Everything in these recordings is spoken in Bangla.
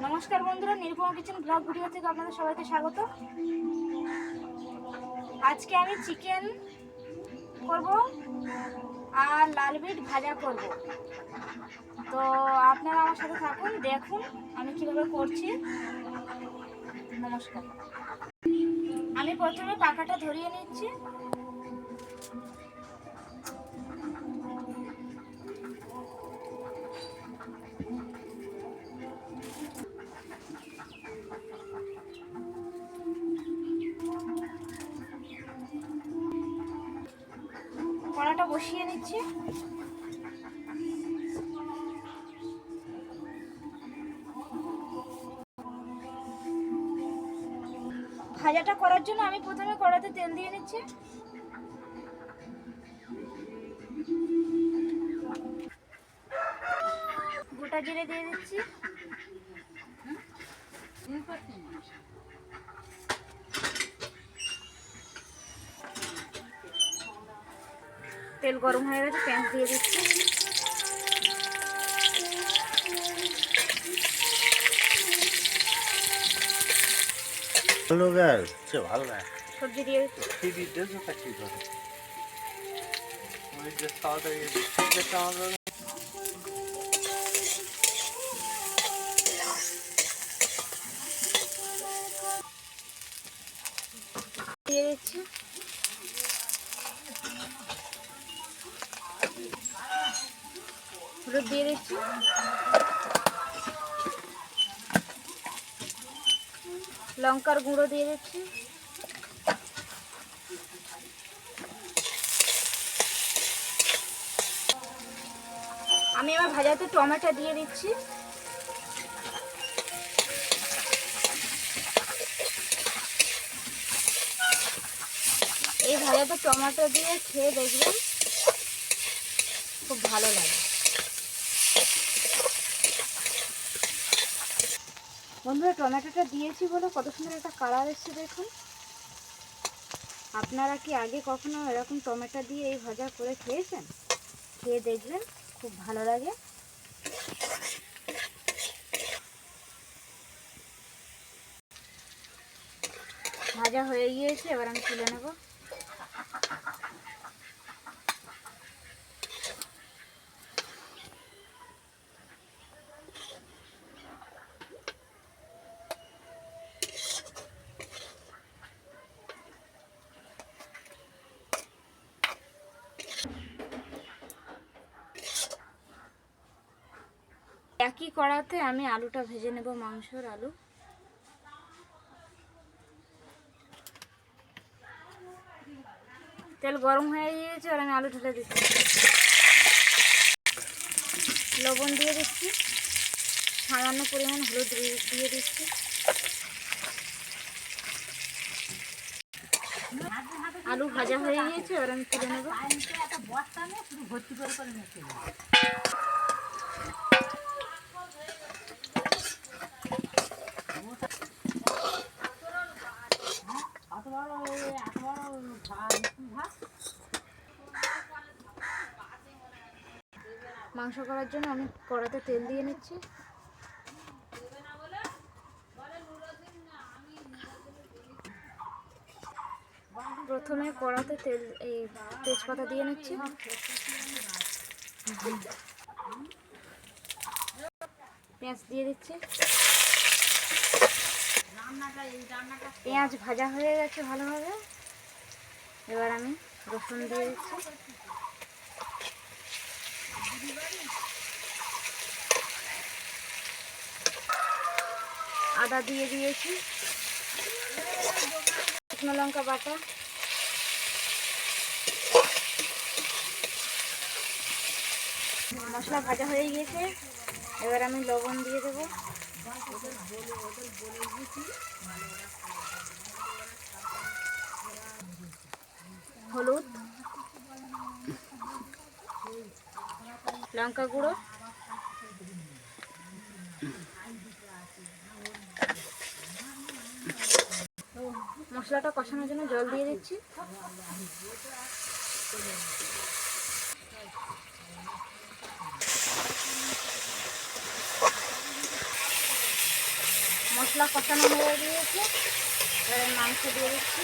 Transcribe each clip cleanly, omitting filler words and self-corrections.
নমস্কার বন্ধুরা, নিরুপমা কিচেন ব্লগ ভিডিও থেকে আপনাদের সবাইকে স্বাগত। আজকে আমি চিকেন করব আর লাল বিট ভাজা করব। তো আপনারা আমার সাথে থাকুন, দেখুন আমি কিভাবে করছি। নমস্কার। আমি প্রথমে পাখাটা ধরিয়ে নিচ্ছি। কড়াটা বসিয়ে নিচ্ছি। ভাজাটা করার জন্য আমি প্রথমে কড়াতে তেল দিয়ে নিচ্ছি। গোটা জিরে দিয়ে দিচ্ছি। তেল গরম হয়ে গেছে, পেঁয়াজ দিয়ে দিচ্ছি। সবজি দিয়ে দিয়ে দিচ্ছি। হলুদ দিয়ে দিচ্ছি। লঙ্কার গুঁড়ো দিয়ে দিচ্ছি। আমি আমার ভাজাতে টমেটো দিয়ে দিচ্ছি। এই ভাজাতে টমেটো দিয়ে খেয়ে দেখবেন, খুব ভালো লাগে। বন্ধুরা, টমেটোটা দিয়েছি বলে কত সুন্দর একটা কালার এসছে দেখুন। আপনারা কি আগে কখনো এরকম টমেটো দিয়ে এই ভাজা করে খেয়েছেন? খেয়ে দেখবেন, খুব ভালো লাগে। ভাজা হয়ে গিয়েছে, এবার আমি তুলে নেব। একই কড়াতে আমি আলুটা ভেজে নেব, মাংসর আলু। তেল গরম হয়ে গিয়েছে, আর আমি আলু ঢেলে দিচ্ছি। লবণ দিয়ে দিচ্ছি, সামান্য পরিমাণ হলুদ দিয়ে দিচ্ছি। আলু ভাজা হয়ে গিয়েছে, এবার আমি তুলে নেব। মাংস করার জন্য আমি কড়াতে তেল দিয়ে নিচ্ছি। প্রথমে কড়াতে তেজপাতা দিয়ে নিচ্ছি। পেঁয়াজ দিয়ে দিচ্ছি। পেঁয়াজ ভাজা হয়ে গেছে ভালোভাবে, এবার আমি রসুন দিয়ে দিচ্ছি। আদা দিয়ে দিয়েছি। শুকনো লঙ্কা বাটা, মশলা ভাজা হয়ে গিয়েছে, এবার আমি লবণ দিয়ে দেবো। হলুদ, লঙ্কা গুঁড়ো, মশলাটা কষানোর জন্য জল দিয়ে দিচ্ছি। কষানো হয়ে গিয়েছে, এবার মাংস দিয়ে দিচ্ছি।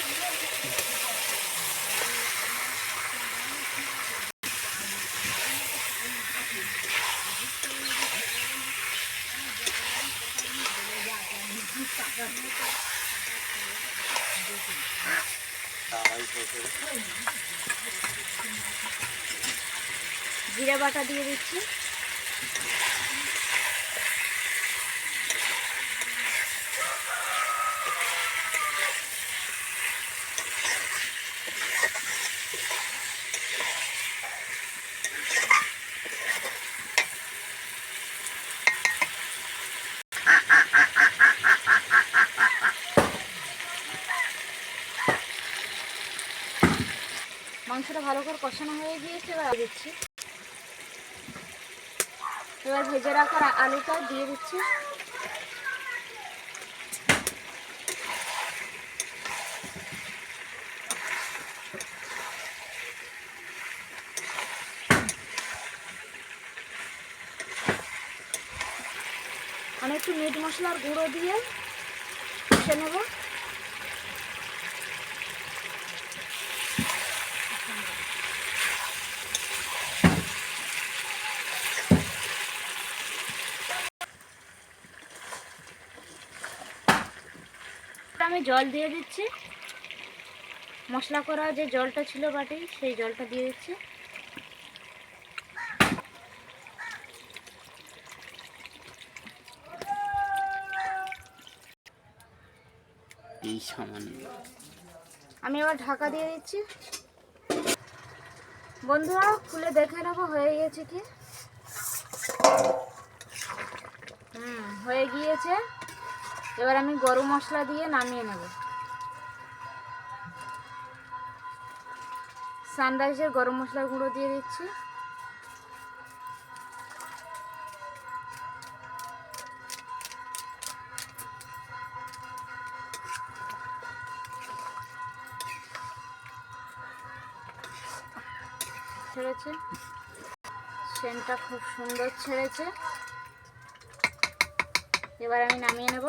জিরে বাটা দিয়ে দিচ্ছি। মাংসটা ভালো করে কষানো হয়ে গিয়েছে, এবার দিচ্ছি। এবার ভেজে রাখা আলুটা দিয়ে দিচ্ছি। আমি একটু মিট মশলার গুঁড়ো দিয়ে কষে নেব। আমি জল দিয়ে দিচ্ছি। মশলা করা যে জলটা ছিল বাটি, সেই জলটা দিয়ে দিচ্ছি। এই সামান্য আমি এবার ঢাকা দিয়ে দিচ্ছি। বন্ধুরা খুলে দেখে নেবো হয়ে গিয়েছে কি। হয়ে গিয়েছে। এবার আমি গরম মশলা দিয়ে নামিয়ে নেব। সানরাইজের গরম মশলার গুঁড়ো দিয়ে দিচ্ছি। ছেড়েছে, সেন্টটা খুব সুন্দর ছেড়েছে। এবার আমি নামিয়ে নেব।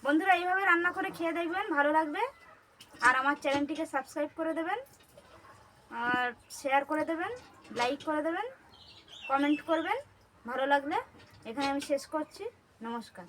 বন্ধুরা এইভাবে রান্না করে খেয়ে দেখবেন, ভালো লাগবে। আর আমার চ্যানেলটিকে সাবস্ক্রাইব করে দেবেন, আর শেয়ার করে দেবেন, লাইক করে দেবেন, কমেন্ট করবেন ভালো লাগলে। এখানে আমি শেষ করছি। নমস্কার।